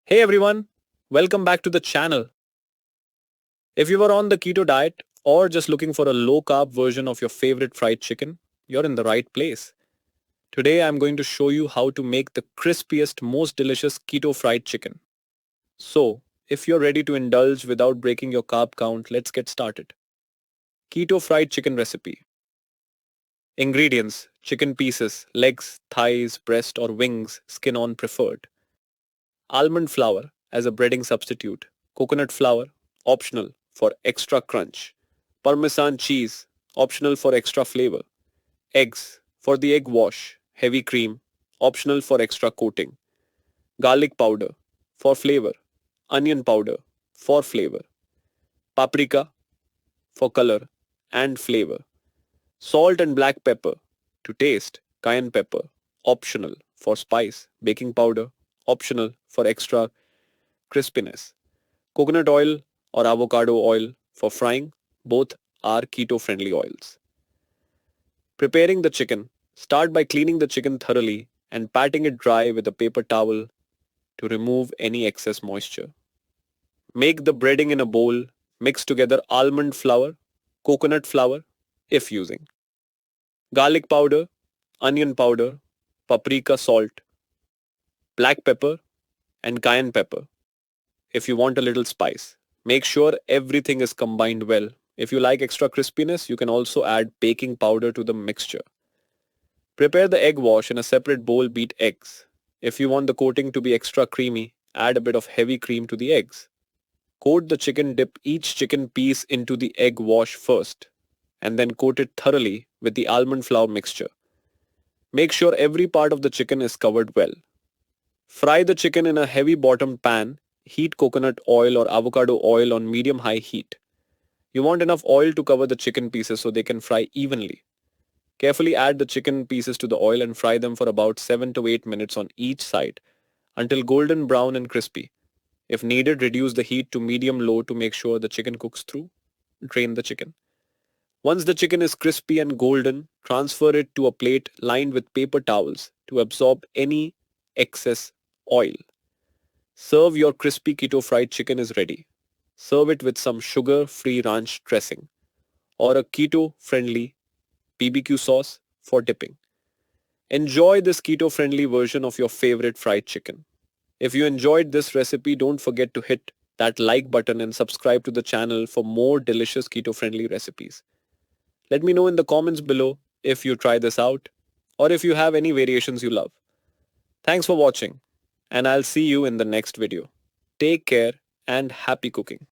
Hey everyone, welcome back to the channel. If you are on the keto diet or just looking for a low carb version of your favorite fried chicken, you're in the right place. Today I'm going to show you how to make the crispiest, most delicious keto fried chicken. So, if you're ready to indulge without breaking your carb count, let's get started. Keto fried chicken recipe. Ingredients: chicken pieces, legs, thighs, breast or wings, skin on preferred. Almond flour as a breading substitute. Coconut flour, optional for extra crunch. Parmesan cheese, optional for extra flavor. Eggs, for the egg wash. Heavy cream, optional for extra coating. Garlic powder, for flavor. Onion powder, for flavor. Paprika, for color and flavor. Salt and black pepper, to taste. Cayenne pepper, optional for spice. Baking powder, optional for extra crispiness. Coconut oil or avocado oil for frying, both are keto-friendly oils. Preparing the chicken. Start by cleaning the chicken thoroughly and patting it dry with a paper towel to remove any excess moisture. Make the breading in a bowl. Mix together almond flour, coconut flour, if using, garlic powder, onion powder, paprika salt, black pepper, and cayenne pepper if you want a little spice. Make sure everything is combined well. If you like extra crispiness, you can also add baking powder to the mixture. Prepare the egg wash in a separate bowl. Beat eggs. If you want the coating to be extra creamy, add a bit of heavy cream to the eggs. Coat the chicken. Dip each chicken piece into the egg wash first, and then coat it thoroughly with the almond flour mixture. Make sure every part of the chicken is covered well. Fry the chicken in a heavy bottomed pan. Heat coconut oil or avocado oil on medium-high heat. You want enough oil to cover the chicken pieces so they can fry evenly. Carefully add the chicken pieces to the oil and fry them for about 7 to 8 minutes on each side until golden brown and crispy. If needed, reduce the heat to medium-low to make sure the chicken cooks through. Drain the chicken. Once the chicken is crispy and golden, transfer it to a plate lined with paper towels to absorb any excess oil. Serve. Your crispy keto fried chicken is ready. Serve it with some sugar-free ranch dressing or a keto-friendly BBQ sauce for dipping. Enjoy this keto-friendly version of your favorite fried chicken. If you enjoyed this recipe, don't forget to hit that like button and subscribe to the channel for more delicious keto-friendly recipes. Let me know in the comments below if you try this out or if you have any variations you love. Thanks for watching, and I'll see you in the next video. Take care and happy cooking.